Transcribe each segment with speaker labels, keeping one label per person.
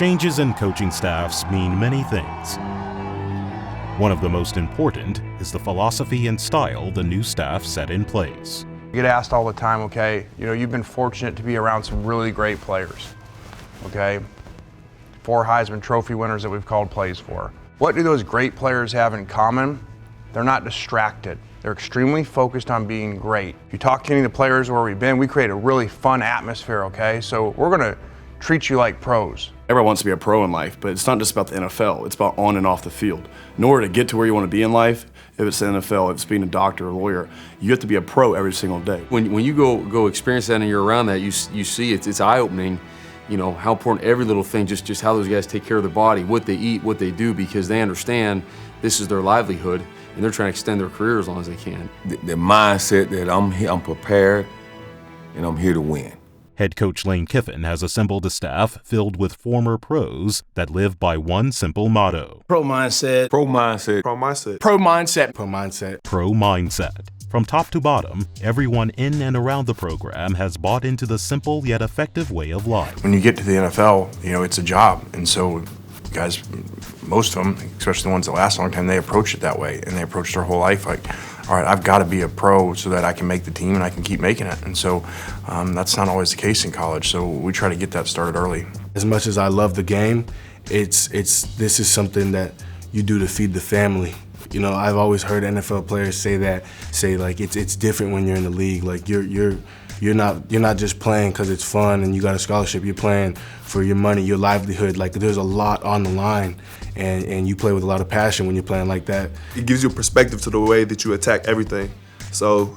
Speaker 1: Changes in coaching staffs mean many things. One of the most important is the philosophy and style the new staff set in place.
Speaker 2: You get asked all the time, okay, you've been fortunate to be around some really great players, okay? 4 Heisman Trophy winners that we've called plays for. What do those great players have in common? They're not distracted. They're extremely focused on being great. You talk to any of the players where we've been, we create a really fun atmosphere, okay? So we're gonna treat you like pros.
Speaker 3: Everyone wants to be a pro in life, but it's not just about the NFL, it's about on and off the field. In order to get to where you want to be in life, if it's the NFL, if it's being a doctor or a lawyer, you have to be a pro every single day.
Speaker 4: When you go experience that and you're around that, you see it's eye-opening, how important every little thing, just how those guys take care of their body, what they eat, what they do, because they understand this is their livelihood and they're trying to extend their career as long as they can.
Speaker 5: The mindset that I'm prepared and I'm here to win.
Speaker 1: Head coach Lane Kiffin has assembled a staff filled with former pros that live by one simple motto.
Speaker 6: Pro mindset.
Speaker 5: Pro mindset.
Speaker 6: Pro mindset.
Speaker 7: Pro mindset.
Speaker 6: Pro mindset.
Speaker 1: Pro mindset. From top to bottom, everyone in and around the program has bought into the simple yet effective way of life.
Speaker 2: When you get to the NFL, it's a job. And so guys, most of them, especially the ones that last a long time, they approach it that way. And they approach their whole life like, all right, I've got to be a pro so that I can make the team and I can keep making it. And so that's not always the case in college. So we try to get that started early.
Speaker 6: As much as I love the game, this is something that you do to feed the family. I've always heard NFL players say like it's different when you're in the league. Like you're not just playing because it's fun and you got a scholarship. You're playing for your money, your livelihood. Like there's a lot on the line, and you play with a lot of passion when you're playing like that.
Speaker 8: It gives you a perspective to the way that you attack everything. So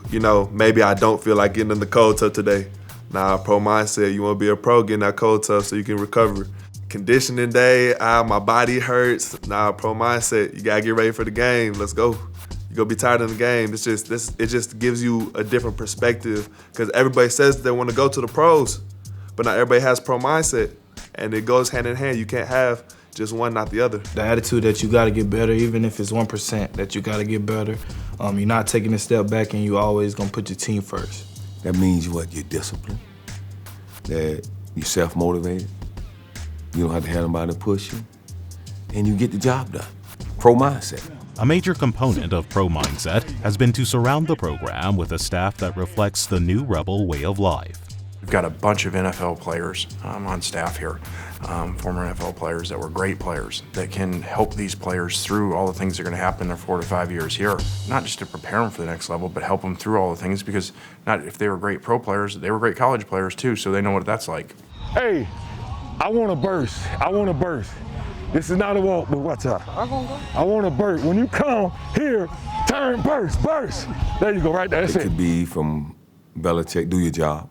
Speaker 8: maybe I don't feel like getting in the cold tub today. Nah, pro mindset. You want to be a pro, get in that cold tub so you can recover. Conditioning day, my body hurts. Nah, pro mindset. You gotta get ready for the game. Let's go. You're gonna be tired of the game. It just gives you a different perspective because everybody says they want to go to the pros, but not everybody has pro mindset, and it goes hand in hand. You can't have just one, not the other.
Speaker 6: The attitude that you gotta get better, even if it's 1%, that you gotta get better. You're not taking a step back, and you always gonna put your team first.
Speaker 5: That means what? You're disciplined, that you're self-motivated, you don't have to have nobody to push you, and you get the job done. Pro mindset.
Speaker 1: A major component of Pro Mindset has been to surround the program with a staff that reflects the new Rebel way of life.
Speaker 2: We've got a bunch of NFL players on staff here, former NFL players that were great players that can help these players through all the things that are going to happen in their 4 to 5 years here. Not just to prepare them for the next level, but help them through all the things because not if they were great pro players, they were great college players too, so they know what that's like.
Speaker 9: Hey, I want to burst. I want to burst. This is not a walk, but watch out. I want to burst. When you come here, turn, burst. There you go, right there. That's it.
Speaker 5: It could be from Belichick, do your job.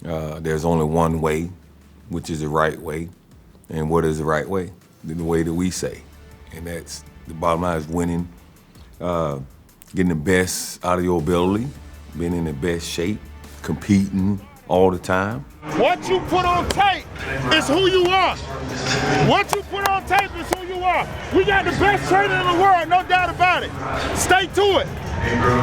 Speaker 5: There's only one way, which is the right way. And what is the right way? The way that we say. And that's, the bottom line is winning, getting the best out of your ability, being in the best shape, competing all the time.
Speaker 9: What you put on tape is who you are. What you put on tape is who you are. We got the best trainer in the world, no doubt about it. Stay to it.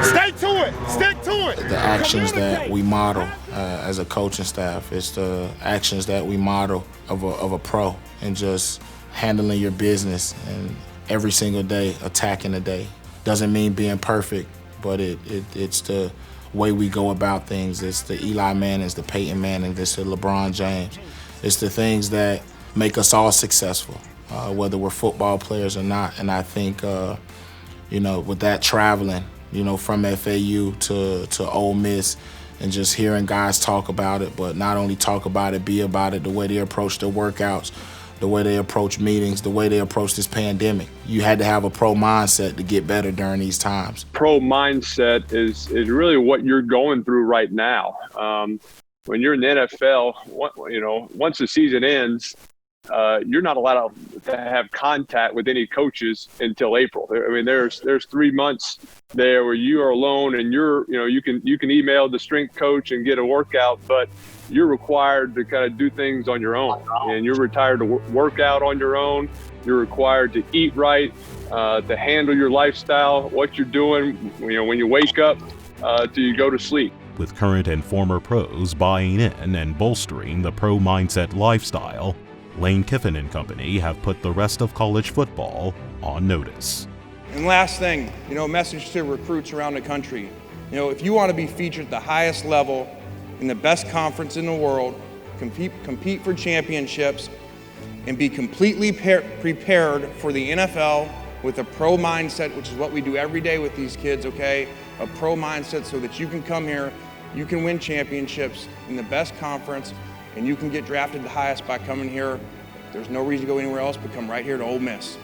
Speaker 9: Stay to it. Stick to it.
Speaker 7: The actions that we model as a coaching staff, it's the actions that we model of a pro and just handling your business and every single day, attacking the day. Doesn't mean being perfect, but it's the way we go about things. It's the Eli Mannings, the Peyton Manning, it's the LeBron James. It's the things that make us all successful, whether we're football players or not. And I think, with that traveling, from FAU to Ole Miss, and just hearing guys talk about it, but not only talk about it, be about it, the way they approach their workouts, the way they approach meetings, the way they approach this pandemic. You had to have a pro mindset to get better during these times.
Speaker 10: Pro mindset is really what you're going through right now. When you're in the NFL, once the season ends, you're not allowed to have contact with any coaches until April. I mean, there's 3 months there where you are alone, and you can email the strength coach and get a workout, but you're required to kind of do things on your own, and you're required to work out on your own. You're required to eat right, to handle your lifestyle, what you're doing, when you wake up till you go to sleep.
Speaker 1: With current and former pros buying in and bolstering the pro mindset lifestyle, Lane Kiffin and company have put the rest of college football on notice.
Speaker 2: And last thing, message to recruits around the country. If you want to be featured at the highest level in the best conference in the world, compete for championships, and be completely prepared for the NFL with a pro mindset, which is what we do every day with these kids, okay? A pro mindset so that you can come here, you can win championships in the best conference, and you can get drafted the highest by coming here. There's no reason to go anywhere else but come right here to Ole Miss.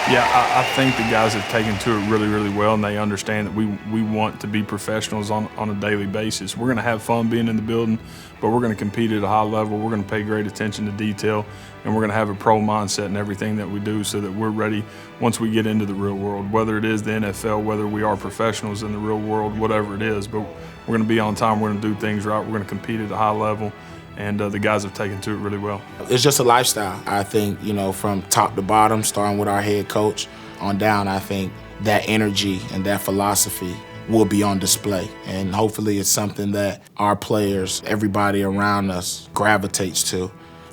Speaker 11: Yeah, I think the guys have taken to it really, really well, and they understand that we want to be professionals on a daily basis. We're going to have fun being in the building, but we're going to compete at a high level. We're going to pay great attention to detail, and we're going to have a pro mindset in everything that we do so that we're ready once we get into the real world, whether it is the NFL, whether we are professionals in the real world, whatever it is. But we're going to be on time. We're going to do things right. We're going to compete at a high level. And the guys have taken to it really well.
Speaker 7: It's just a lifestyle. I think, from top to bottom, starting with our head coach on down, I think that energy and that philosophy will be on display. And hopefully it's something that our players, everybody around us gravitates to,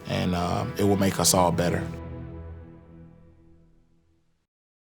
Speaker 7: and it will make us all better.